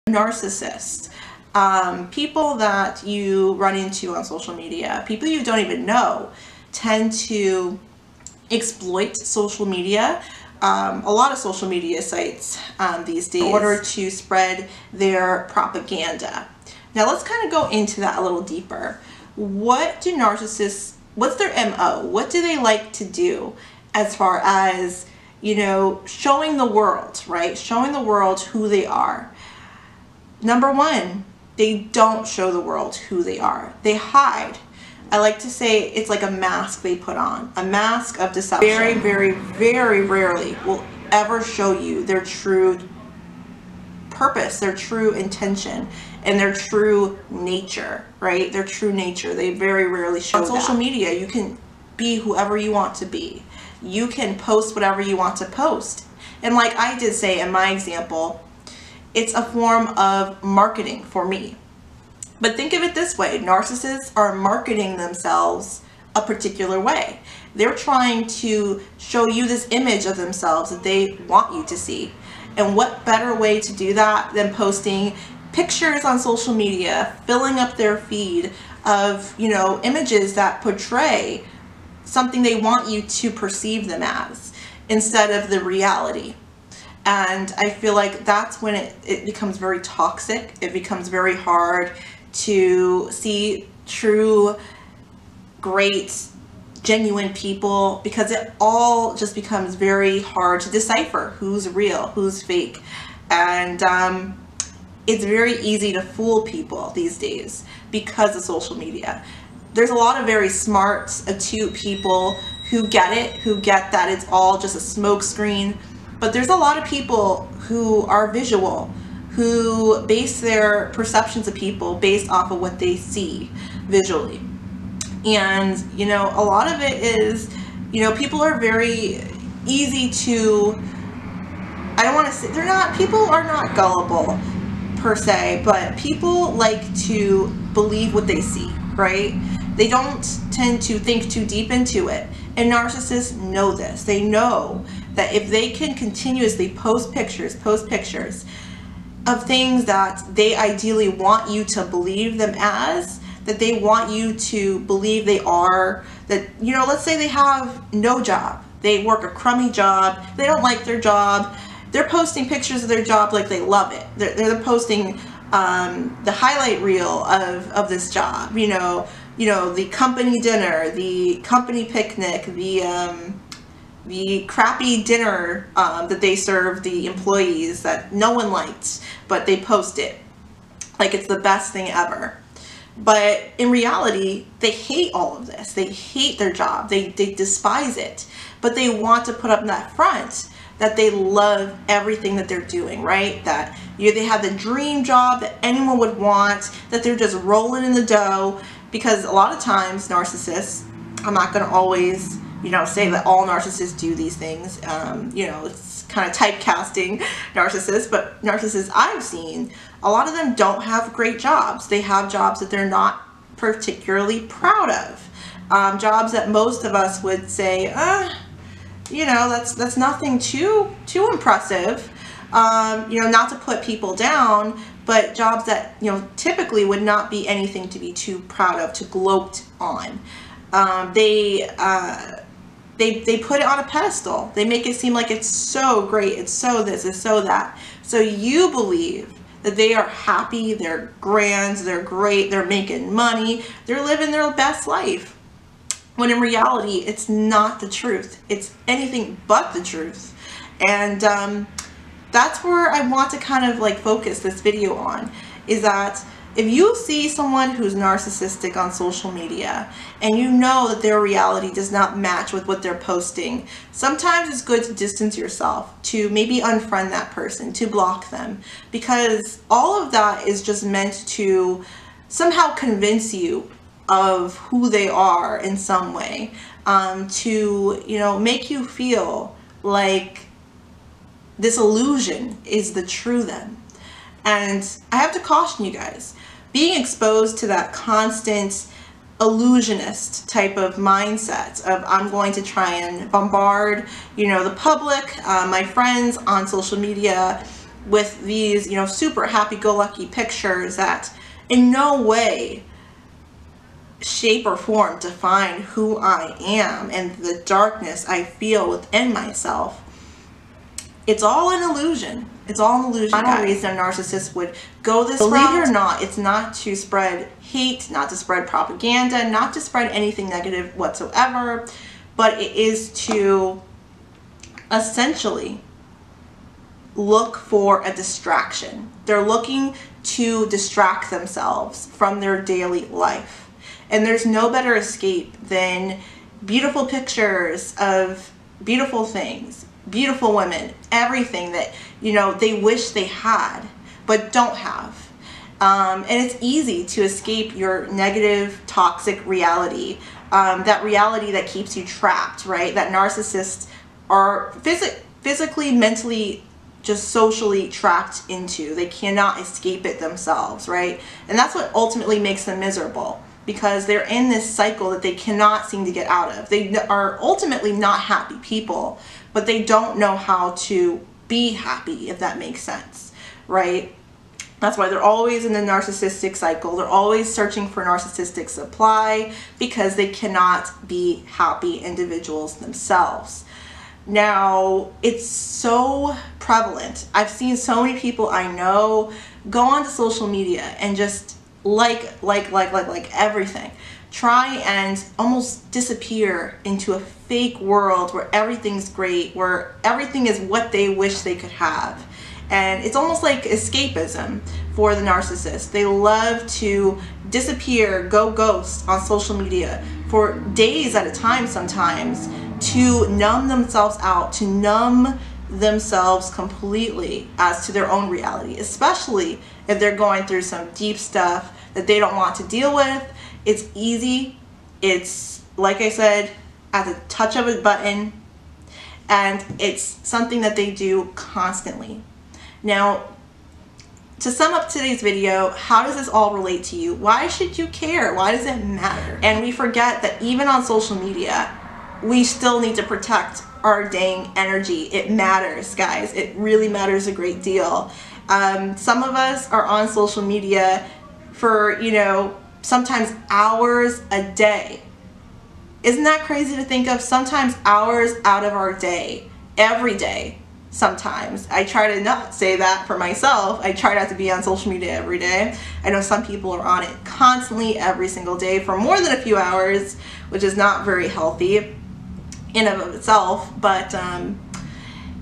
Narcissists, people that you run into on social media, people you don't even know, tend to exploit social media. A lot of social media sites these days, in order to spread their propaganda. Now let's kind of go into that a little deeper. What do narcissists, what's their MO? What do they like to do as far as, you know, showing the world, right? Showing the world who they are. Number one, they don't show the world who they are. They hide. I like to say it's like a mask they put on, a mask of deception. Very, very, very rarely will ever show you their true purpose, their true intention, and their true nature, right? Their true nature. They very rarely show that. On social media, you can be whoever you want to be. You can post whatever you want to post. And like I did say in my example, it's a form of marketing for me. But think of it this way, narcissists are marketing themselves a particular way. They're trying to show you this image of themselves that they want you to see. And what better way to do that than posting pictures on social media, filling up their feed of, you know, images that portray something they want you to perceive them as instead of the reality. And I feel like that's when it becomes very toxic. It becomes very hard to see true, great, genuine people, because it all just becomes very hard to decipher who's real, who's fake. And it's very easy to fool people these days because of social media. There's a lot of very smart, astute people who get it, who get that it's all just a smoke screen. But there's a lot of people who are visual, who base their perceptions of people based off of what they see visually. And, you know, a lot of it is, you know, people are very easy to, I don't want to say, people are not gullible per se, but people like to believe what they see, right? They don't tend to think too deep into it. And narcissists know this. They know that if they can continuously post pictures of things that they ideally want you to believe them as, that they want you to believe they are, that, you know, let's say they have no job. They work a crummy job. They don't like their job. They're posting pictures of their job like they love it. They're posting the highlight reel of this job, you know, the company dinner, the company picnic, the crappy dinner that they serve the employees that no one liked, but they post it like it's the best thing ever. But in reality, they hate all of this. They hate their job. They despise it. But they want to put up that front that they love everything that they're doing, right? That they have the dream job that anyone would want, that they're just rolling in the dough. Because a lot of times, narcissists, I'm not going to always, you know, say that all narcissists do these things. You know, it's kind of typecasting narcissists, but narcissists I've seen, a lot of them don't have great jobs. They have jobs that they're not particularly proud of. Jobs that most of us would say, you know, that's nothing too impressive. You know, not to put people down, but jobs that, you know, typically would not be anything to be too proud of, to gloat on. They put it on a pedestal. They make it seem like it's so great, it's so this, it's so that. So you believe that they are happy, they're grand, they're great, they're making money, they're living their best life. When in reality, it's not the truth. It's anything but the truth. And that's where I want to kind of like focus this video on, is that if you see someone who's narcissistic on social media and you know that their reality does not match with what they're posting, sometimes it's good to distance yourself, to maybe unfriend that person, to block them, because all of that is just meant to somehow convince you of who they are in some way, to, you know, make you feel like this illusion is the true them. And I have to caution you guys, being exposed to that constant illusionist type of mindset of I'm going to try and bombard, you know, the public, my friends on social media with these, you know, super happy-go-lucky pictures that in no way, shape, or form define who I am and the darkness I feel within myself. It's all an illusion. It's all an illusion. The final reason a narcissist would go this route, believe it or not, it's not to spread hate, not to spread propaganda, not to spread anything negative whatsoever, but it is to essentially look for a distraction. They're looking to distract themselves from their daily life. And there's no better escape than beautiful pictures of beautiful things, beautiful women, everything that, you know, they wish they had but don't have. And it's easy to escape your negative, toxic reality, that reality that keeps you trapped, right? That narcissists are physically, mentally, just socially trapped into. They cannot escape it themselves, right? And that's what ultimately makes them miserable, because they're in this cycle that they cannot seem to get out of. They are ultimately not happy people, but they don't know how to be happy, if that makes sense, right? That's why they're always in the narcissistic cycle. They're always searching for narcissistic supply, because they cannot be happy individuals themselves. Now, it's so prevalent. I've seen so many people I know go onto social media and just like everything. Try and almost disappear into a fake world where everything's great, where everything is what they wish they could have. And it's almost like escapism for the narcissist. They love to disappear, go ghost on social media for days at a time sometimes, to numb themselves out, to numb themselves completely as to their own reality, especially if they're going through some deep stuff that they don't want to deal with. It's easy. It's, like I said, at the touch of a button, and it's something that they do constantly. Now, to sum up today's video, how does this all relate to you? Why should you care? Why does it matter? And we forget that even on social media, we still need to protect our dang energy. It matters, guys. It really matters a great deal. Some of us are on social media for, you know, sometimes hours a day. Isn't that crazy to think of? Sometimes hours out of our day, every day. Sometimes. I try to not say that for myself. I try not to be on social media every day. I know some people are on it constantly every single day for more than a few hours, which is not very healthy in and of itself. But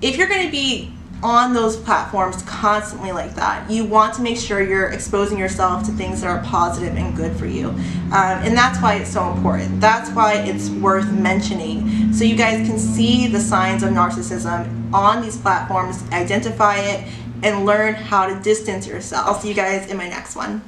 if you're going to be on those platforms constantly like that, you want to make sure you're exposing yourself to things that are positive and good for you. And that's why it's so important. That's why it's worth mentioning, so you guys can see the signs of narcissism on these platforms, identify it, and learn how to distance yourself. I'll see you guys in my next one.